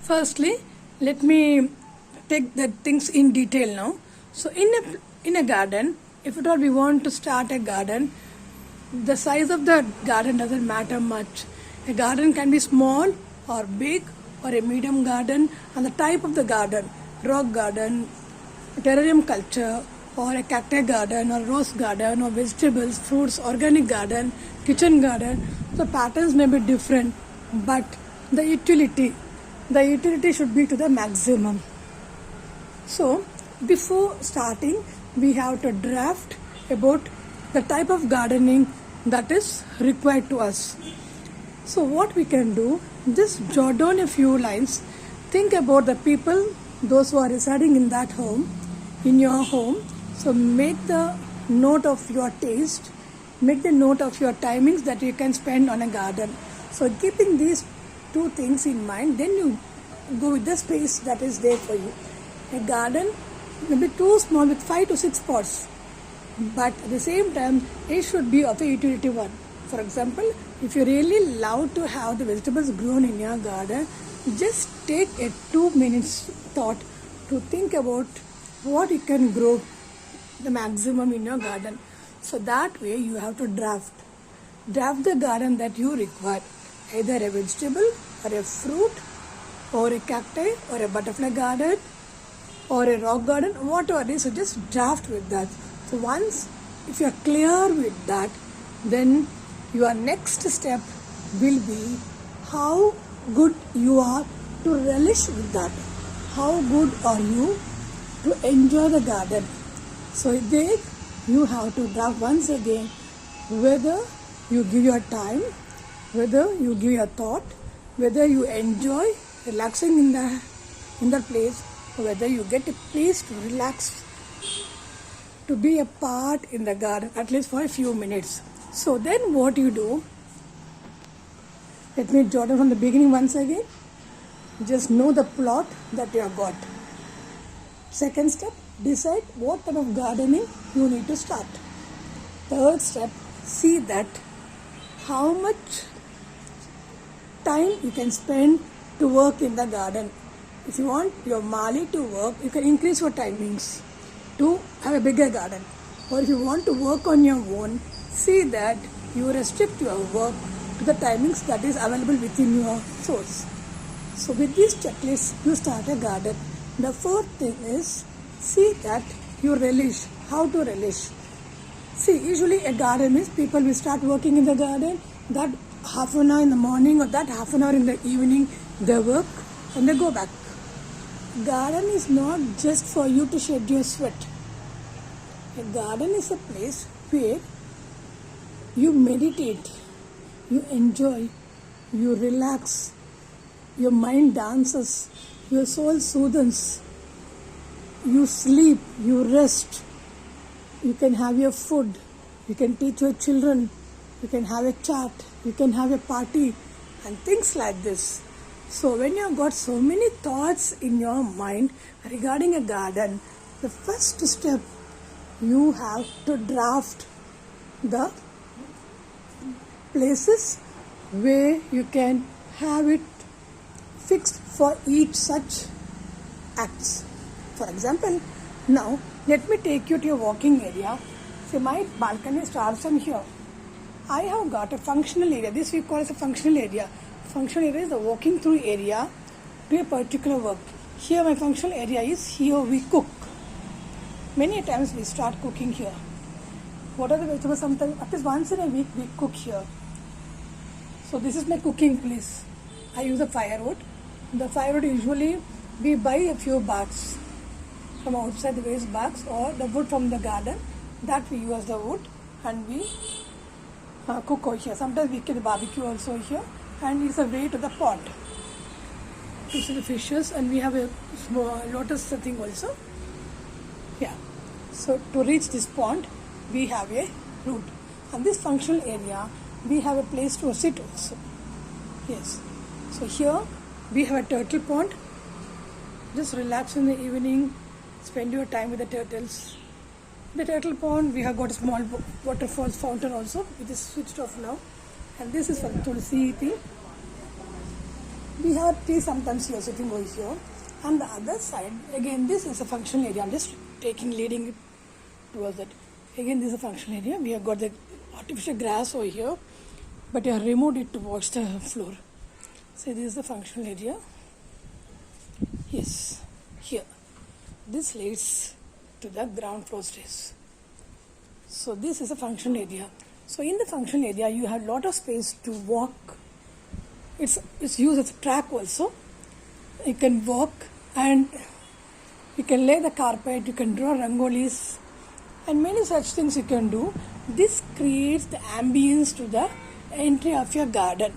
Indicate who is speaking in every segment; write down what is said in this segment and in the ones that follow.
Speaker 1: Firstly, let me take the things in detail now. So in a garden, if at all we want to start a garden, the size of the garden doesn't matter much. A garden can be small or big or a medium garden, and the type of the garden, rock garden, terrarium culture, or a cacti garden or rose garden or vegetables, fruits, organic garden, kitchen garden. The patterns may be different, but the utility should be to the maximum. So before starting, we have to draft about the type of gardening that is required to us. So what we can do, just jot down a few lines. Think about the people, those who are residing in that home, in your home. So make the note of your taste, make the note of your timings that you can spend on a garden. So keeping these two things in mind, then you go with the space that is there for you. A garden may be too small with 5 to 6 pots, but at the same time it should be of a utility one. For example, if you really love to have the vegetables grown in your garden, just take a 2 minutes thought to think about what you can grow the maximum in your garden. So that way you have to draft the garden that you require, either a vegetable or a fruit or a cacti or a butterfly garden or a rock garden, whatever it is. So just draft with that. So once if you are clear with that, then your next step will be how good you are to relish with that. How good are you to enjoy the garden? So there you have to draft once again whether you give your time, whether you give your thought, whether you enjoy relaxing in the place, or whether you get a place to relax, to be a part in the garden at least for a few minutes. So then what you do, let me jot it from the beginning once again. Just know the plot that you have got. Second step, decide what type of gardening you need to start. Third step, see that how much time you can spend to work in the garden. If you want your Mali to work, you can increase your timings to have a bigger garden. Or if you want to work on your own, see that you restrict your work to the timings that is available within your source. So with this checklist, you start a garden. The fourth thing is, see that you relish. How to relish? See, usually a garden means people will start working in the garden, that half an hour in the morning or that half an hour in the evening, they work and they go back. Garden is not just for you to shed your sweat. A garden is a place where you meditate, you enjoy, you relax, your mind dances, your soul soothes, you sleep, you rest, you can have your food, you can teach your children, you can have a chat, you can have a party and things like this. So when you have got so many thoughts in your mind regarding a garden, the first step, you have to draft the places where you can have it fixed for each such acts. For example, now let me take you to your walking area. See, my balcony starts from here. I have got a functional area. This we call as a functional area. Functional area is the walking through area to a particular work. Here my functional area is, here we cook. Many times we start cooking here. What are the vegetables? Sometimes at least once in a week we cook here. So this is my cooking place. I use a firewood. The firewood usually we buy a few bags from outside, the waste bags, or the wood from the garden. That we use the wood and we cook over here. Sometimes we can barbecue also here, and it's a way to the pot to see the fishes, and we have a small lotus thing also. Yeah. So to reach this pond, we have a route. And this functional area, we have a place to sit also. Yes. So here we have a turtle pond. Just relax in the evening, spend your time with the turtles. The turtle pond, we have got a small waterfalls fountain also, which is switched off now. And this is for Tulsi thing. We have tree sometimes here sitting over here. On the other side, again this is a functional area. I'm just leading it towards it. Again this is a functional area. We have got the artificial grass over here, but you have removed it towards the floor. So this is the functional area. Yes, here. This leads to the ground floor stairs. So this is a functional area. So in the functional area, you have lot of space to walk. It's used as a track also. You can walk and you can lay the carpet, you can draw rangolis, and many such things you can do. This creates the ambience to the entry of your garden.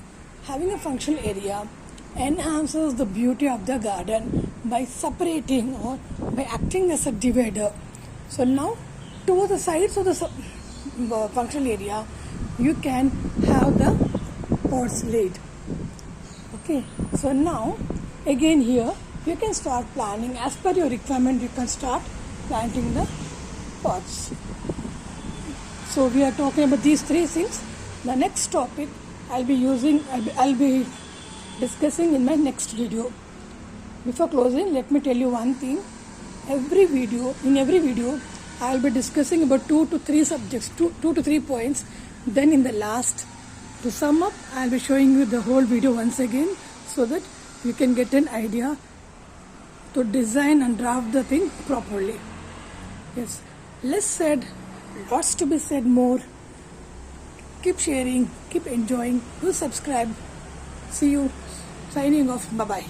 Speaker 1: Having a functional area enhances the beauty of the garden by separating or by acting as a divider. So now, towards the sides of the functional area, you can have the pots laid. Okay, so now again here you can start planning as per your requirement. You can start planting the pots. So we are talking about these three things. The next topic I'll be discussing in my next video. Before closing, let me tell you one thing. In every video I'll be discussing about 2 to 3 subjects, 2 to 3 points. Then in the last, to sum up, I'll be showing you the whole video once again, so that you can get an idea to design and draft the thing properly. Yes, less said, lots to be said more. Keep sharing, keep enjoying, do subscribe. See you, signing off, bye bye.